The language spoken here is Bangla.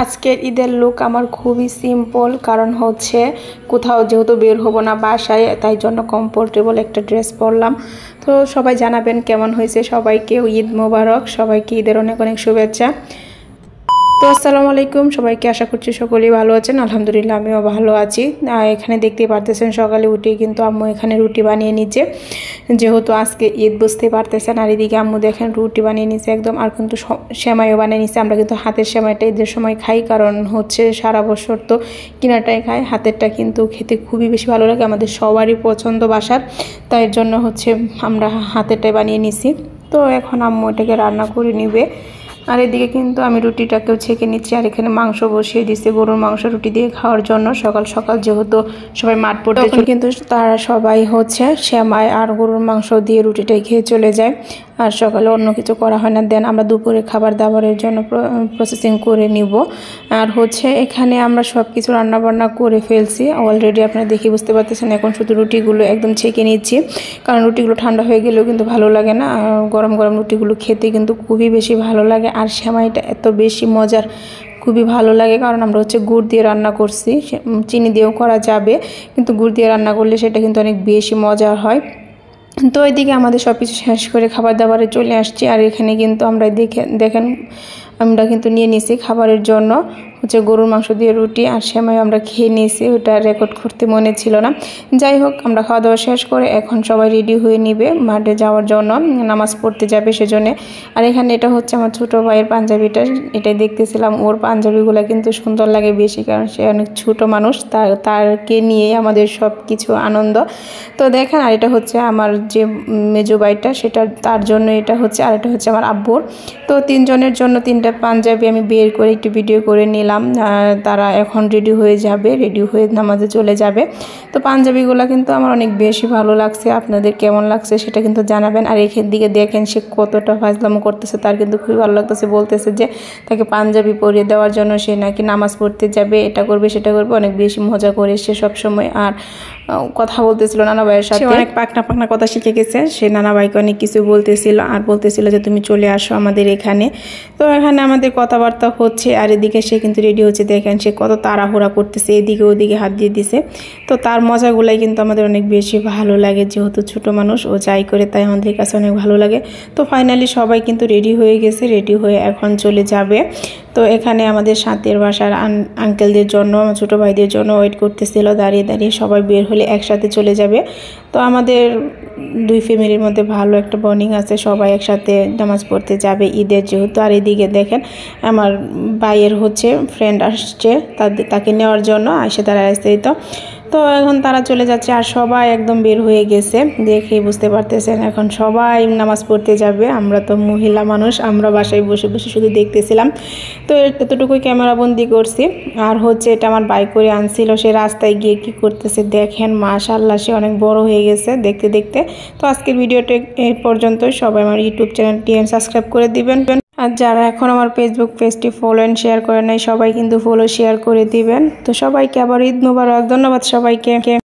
আজকের ঈদের লুক আমার খুবই সিম্পল, কারণ হচ্ছে কোথাও যেহেতু বের হব না বাসায়, তাই জন্য কমফোর্টেবল একটা ড্রেস পরলাম। তো সবাই জানাবেন কেমন হয়েছে। সবাইকে ঈদ মোবারক, সবাইকে ঈদের অনেক অনেক শুভেচ্ছা। তো আসসালামু আলাইকুম সবাইকে, আশা করছি সকলেই ভালো আছেন। আলহামদুলিল্লাহ আমিও ভালো আছি। এখানে দেখতেই পারতেছেন সকালে উঠে কিন্তু আম্মু এখানে রুটি বানিয়ে নিচ্ছে, যেহেতু আজকে ঈদ বুঝতে পারতেছেন। আর এদিকে আম্মু দেখেন রুটি বানিয়ে নিচ্ছে একদম, আর কিন্তু সেমাইও বানিয়ে নিচ্ছে। আমরা কিন্তু হাতের সেমাইটা ঈদের সময় খাই, কারণ হচ্ছে সারা বছর তো কিনাটাই খাই, হাতেরটা কিন্তু খেতে খুবই বেশি ভালো লাগে, আমাদের সবারই পছন্দ বাসার। তাই জন্য হচ্ছে আমরা হাতেরটাই বানিয়ে নিছি। তো এখন আম্মু এটাকে রান্না করে নিবে। আর এদিকে কিন্তু আমি রুটিটাকেও ছেঁকে নিচ্ছি, আর এখানে মাংস বসিয়ে দিচ্ছি গরুর মাংস রুটি দিয়ে খাওয়ার জন্য। সকাল সকাল যেহেতু সবাই মাঠ পড়তে চলে, কিন্তু তারা সবাই হচ্ছে সেমাই আর গরুর মাংস দিয়ে রুটিটাই খেয়ে চলে যায়, আর সকালে অন্য কিছু করা হয় না। দেন আমরা দুপুরে খাবার দাবারের জন্য প্রসেসিং করে নিব। আর হচ্ছে এখানে আমরা সব কিছু রান্নাবান্না করে ফেলছি অলরেডি, আপনারা দেখে বুঝতে পারতেছেন। এখন শুধু রুটিগুলো একদম ছেঁকে নিচ্ছি, কারণ রুটিগুলো ঠান্ডা হয়ে গেলেও কিন্তু ভালো লাগে না। গরম গরম রুটিগুলো খেতে কিন্তু খুবই বেশি ভালো লাগে, আর সেমাইটা এত বেশি মজার, খুবই ভালো লাগে। কারণ আমরা হচ্ছে গুড় দিয়ে রান্না করছি, চিনি দিয়েও করা যাবে, কিন্তু গুড় দিয়ে রান্না করলে সেটা কিন্তু অনেক বেশি মজার হয়। তো এদিকে আমাদের সব কিছু শেষ করে খাবার দাবারে চলে আসছি। আর এখানে কিন্তু আমরা দেখেন আমরা কিন্তু নিয়ে নিয়েছি খাবারের জন্য হচ্ছে গরুর মাংস দিয়ে রুটি আর সেমাই আমরা খেয়ে নিয়েছি, ওটা রেকর্ড করতে মনে ছিল না। যাই হোক, আমরা খাওয়া দাওয়া শেষ করে এখন সবাই রেডি হয়ে নিবে মাঠে যাওয়ার জন্য, নামাজ পড়তে যাবে সেজন্য। আর এখানে এটা হচ্ছে আমার ছোটো ভাইয়ের পাঞ্জাবিটা, এটাই দেখতেছিলাম। ওর পাঞ্জাবিগুলো কিন্তু সুন্দর লাগে বেশি, কারণ সে অনেক ছোটো মানুষ, তারকে নিয়ে আমাদের সব কিছু আনন্দ। তো দেখেন, আর এটা হচ্ছে আমার যে মেজো ভাইটা, সেটা তার জন্য এটা হচ্ছে, আর এটা হচ্ছে আমার আব্বুর। তো তিনজনের জন্য তিনটা পাঞ্জাবি আমি বের করে একটু ভিডিও করে নিলাম। তারা এখন রেডি হয়ে যাবে, রেডি হয়ে নামাজে চলে যাবে। তো পাঞ্জাবিগুলো কিন্তু আমার অনেক বেশি ভালো লাগছে, আপনাদের কেমন লাগছে সেটা কিন্তু জানাবেন। আর এখান দিকে দেখেন সে কতটা ফাজলামো করতেছে, তার কিন্তু খুবই ভালো লাগতেছে। বলতেছে যে তাকে পাঞ্জাবি পরিয়ে দেওয়ার জন্য, সে নাকি নামাজ পড়তে যাবে, এটা করবে সেটা করবে, অনেক বেশি মজা করে সে সবসময়। আর কথা বলতেছিল নানা ভাইয়ের সাথে, অনেক পাকনা কথা শিখে গেছে। সে নানা ভাইকে অনেক কিছু বলতেছিল, আর বলতেছিল যে তুমি চলে আসো আমাদের এখানে। তো এখানে আমাদের কথাবার্তা হচ্ছে, আর এদিকে সে কিন্তু রেডি হচ্ছে। দেখেন সে কত তাড়াহুড়া করতেছে, এদিকে ওদিকে হাত দিয়ে দিছে। তো তার মজাগুলাই কিন্তু আমাদের অনেক বেশি ভালো লাগে, যেহেতু ছোট মানুষ ও যাই করে তাই আমাদের কাছে অনেক ভালো লাগে। তো ফাইনালি সবাই কিন্তু রেডি হয়ে গেছে, রেডি হয়ে এখন চলে যাবে। তো এখানে আমাদের সাথের বাসার আঙ্কেলদের জন্য, আমার ছোটো ভাইদের জন্য ওয়েট করতেছিল দাঁড়িয়ে দাঁড়িয়ে, সবাই বের হলে একসাথে চলে যাবে। তো আমাদের দুই ফ্যামিলির মধ্যে ভালো একটা বন্ডিং আছে, সবাই একসাথে নামাজ পড়তে যাবে ঈদের যেহেতু। আর এদিকে দেখেন আমার ভাইয়ের হচ্ছে ফ্রেন্ড আসছে তাকে নেওয়ার জন্য, আসে তারা আসছে। তো এখন তারা চলে যাচ্ছে, আর সবাই একদম বের হয়ে গেছে, দেখেই বুঝতে পারতেছেন। এখন সবাই নামাজ পড়তে যাবে, আমরা তো মহিলা মানুষ, আমরা বাসায় বসে বসে শুধু দেখতেছিলাম। তো এতটুকুই ক্যামেরা বন্দি করছি। আর হচ্ছে এটা আমার বাইক করে আনছিল, সে রাস্তায় গিয়ে কি করতেছে দেখেন, মাশাআল্লাহ সে অনেক বড় হয়ে গেছে দেখতে দেখতে। তো আজকের ভিডিওটা এই পর্যন্তই। সবাই আমার ইউটিউব চ্যানেলটি সাবস্ক্রাইব করে দিবেন, আর যারা এখন আমার ফেসবুক পেজটি ফলো এন্ড শেয়ার করে নাই, সবাই কিন্তু ফলো শেয়ার করে দিবেন। তো সবাইকে আবার ঈদ মোবারক, ধন্যবাদ সবাইকে।